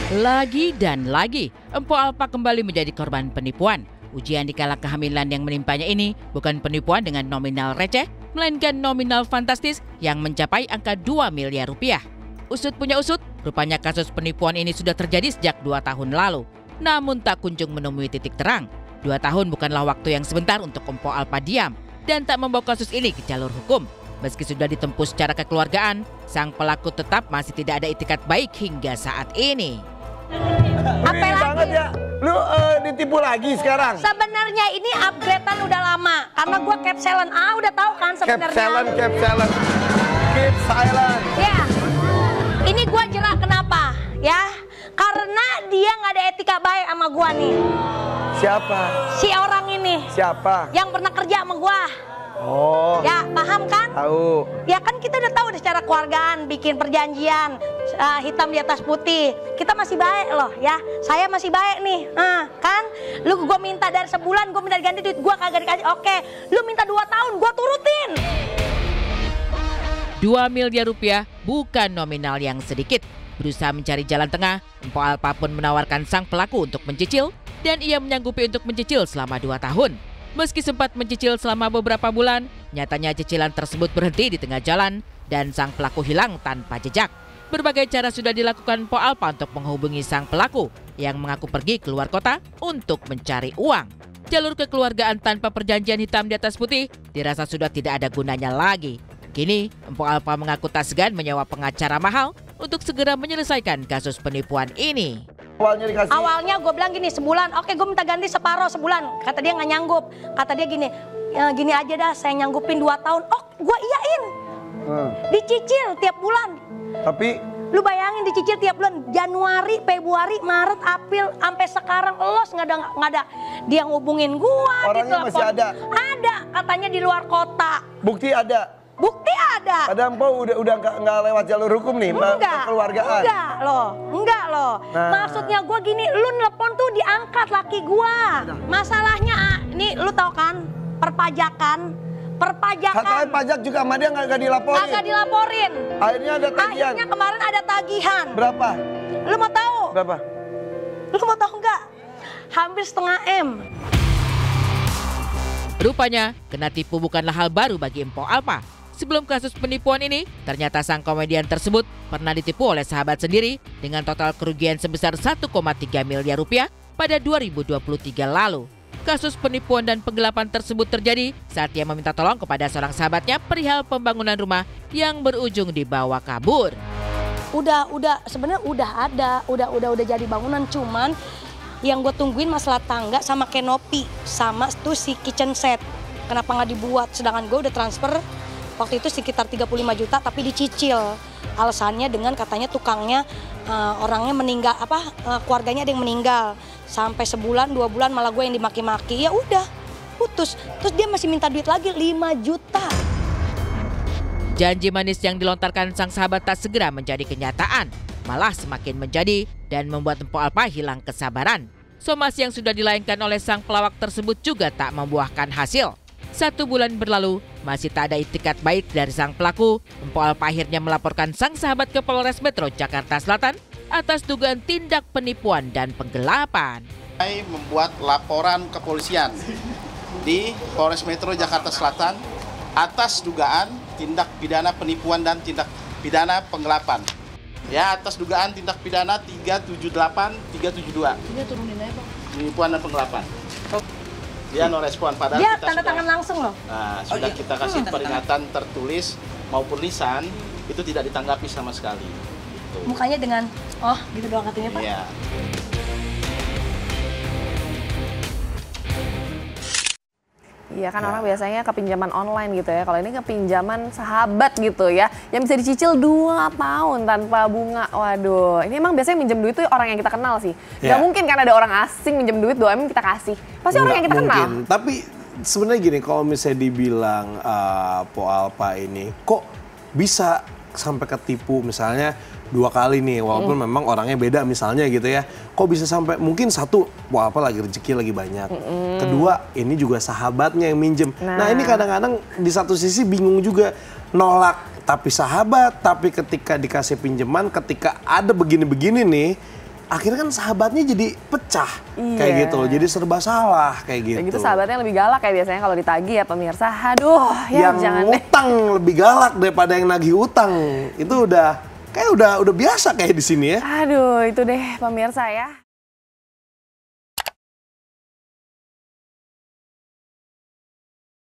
Lagi dan lagi, Empo Alpa kembali menjadi korban penipuan. Ujian di kala kehamilan yang menimpanya ini bukan penipuan dengan nominal receh, melainkan nominal fantastis yang mencapai angka 2 miliar rupiah. Usut punya usut, rupanya kasus penipuan ini sudah terjadi sejak 2 tahun lalu. Namun tak kunjung menemui titik terang. 2 tahun bukanlah waktu yang sebentar untuk Empo Alpa diam dan tak membawa kasus ini ke jalur hukum. Meski sudah ditempuh secara kekeluargaan, sang pelaku tetap masih tidak ada itikat baik hingga saat ini. Apa lagi? Ya. Lu ditipu lagi sekarang? Sebenarnya ini upgrade-an udah lama. Karena gua keep silent. Udah tahu kan sebenarnya. Keep silent. Keep silent. Ya. Ini gua jelas kenapa, ya? Karena dia nggak ada etika baik sama gua nih. Siapa? Si orang ini. Siapa? Yang pernah kerja sama gua. Oh. Ya, paham kan? Tahu. Ya kan kita udah tahu secara keluargaan bikin perjanjian hitam di atas putih. Kita masih baik loh ya. Saya masih baik nih. Kan? Lu gua minta dari sebulan gua minta ganti duit, gua kagak dikasih. Oke, lu minta 2 tahun gua turutin. 2 miliar rupiah bukan nominal yang sedikit. Berusaha mencari jalan tengah, Empo Alpa pun menawarkan sang pelaku untuk mencicil dan ia menyanggupi untuk mencicil selama 2 tahun. Meski sempat mencicil selama beberapa bulan, nyatanya cicilan tersebut berhenti di tengah jalan dan sang pelaku hilang tanpa jejak. Berbagai cara sudah dilakukan Empo Alpa untuk menghubungi sang pelaku yang mengaku pergi keluar kota untuk mencari uang. Jalur kekeluargaan tanpa perjanjian hitam di atas putih dirasa sudah tidak ada gunanya lagi. Kini, Empo Alpa mengaku tak segan menyewa pengacara mahal untuk segera menyelesaikan kasus penipuan ini. Awalnya gue bilang gini, sebulan, oke gue minta ganti separuh sebulan. Kata dia nggak nyanggup. Kata dia gini, ya, gini aja dah saya nyanggupin 2 tahun. Oh gue iyain. Dicicil tiap bulan. Tapi lu bayangin dicicil tiap bulan. Januari, Februari, Maret, April, sampai sekarang los nggak ada. Dia ngubungin gua. Orangnya masih ada? Ada, katanya di luar kota. Bukti ada? Bukti ada. Padahal Empo udah nggak lewat jalur hukum nih, kekeluargaan. Enggak loh. Nah. Maksudnya gue gini, lu nelpon tuh diangkat laki gua. Masalahnya, ini lu tahu kan, perpajakan. Katanya pajak juga sama dia nggak dilaporin. Agak dilaporin. Akhirnya ada tagihan. Akhirnya kemarin ada tagihan. Berapa? Lu mau tahu? Berapa? Lu mau tahu nggak? Hampir setengah M. Rupanya, kena tipu bukanlah hal baru bagi Empo Alpa. Sebelum kasus penipuan ini, ternyata sang komedian tersebut pernah ditipu oleh sahabat sendiri dengan total kerugian sebesar 1,3 miliar rupiah pada 2023 lalu. Kasus penipuan dan penggelapan tersebut terjadi saat ia meminta tolong kepada seorang sahabatnya perihal pembangunan rumah yang berujung dibawa kabur. Sebenarnya udah jadi bangunan, cuman yang gue tungguin masalah tangga sama kanopi sama tuh si kitchen set. Kenapa nggak dibuat? Sedangkan gue udah transfer waktu itu sekitar 35 juta tapi dicicil. Alasannya dengan katanya tukangnya orangnya meninggal, keluarganya ada yang meninggal. Sampai sebulan 2 bulan malah gue yang dimaki-maki. Ya udah putus. Terus dia masih minta duit lagi 5 juta. Janji manis yang dilontarkan sang sahabat tak segera menjadi kenyataan, malah semakin menjadi dan membuat Empo Alpa hilang kesabaran. Somasi yang sudah dilayangkan oleh sang pelawak tersebut juga tak membuahkan hasil. 1 bulan berlalu, masih tak ada itikat baik dari sang pelaku. Empo Alpa akhirnya melaporkan sang sahabat ke Polres Metro Jakarta Selatan atas dugaan tindak penipuan dan penggelapan. Saya membuat laporan kepolisian di Polres Metro Jakarta Selatan atas dugaan tindak pidana penipuan dan tindak pidana penggelapan. Ya, atas dugaan tindak pidana 378, 372. Dia turunin aja, Bang. Penipuan dan penggelapan. Dia no respon, padahal dia kita tanda tangan langsung loh. Nah, sudah kita kasih peringatan tertulis maupun lisan, itu tidak ditanggapi sama sekali. Gitu. Mukanya dengan, oh gitu doang katanya Pak. Iya. Iya kan orang biasanya kepinjaman online gitu ya. Kalau ini kepinjaman sahabat gitu ya. Yang bisa dicicil 2 tahun tanpa bunga. Waduh, ini emang biasanya minjem duit tuh orang yang kita kenal sih. Gak mungkin kan ada orang asing minjem duit 2 M kita kasih. Pasti orang yang kita kenal. Tapi sebenarnya gini, kalau misalnya dibilang Po Alpa ini kok bisa sampai ketipu misalnya 2 kali nih, walaupun memang orangnya beda misalnya gitu ya. Kok bisa sampai mungkin satu, wah apa lagi rezeki lagi banyak. Kedua, ini juga sahabatnya yang minjem. Nah ini kadang-kadang di satu sisi bingung juga, nolak tapi sahabat, tapi ketika dikasih pinjaman, ketika ada begini-begini nih, akhirnya kan sahabatnya jadi pecah kayak Iya. gitu, jadi serba salah kayak gitu. Dan gitu sahabatnya lebih galak kayak biasanya kalau ditagih ya pemirsa. Aduh, ya yang jangan deh. ngutang lebih galak daripada yang nagih utang. Itu udah kayak udah biasa kayak di sini ya. Aduh, itu deh pemirsa ya.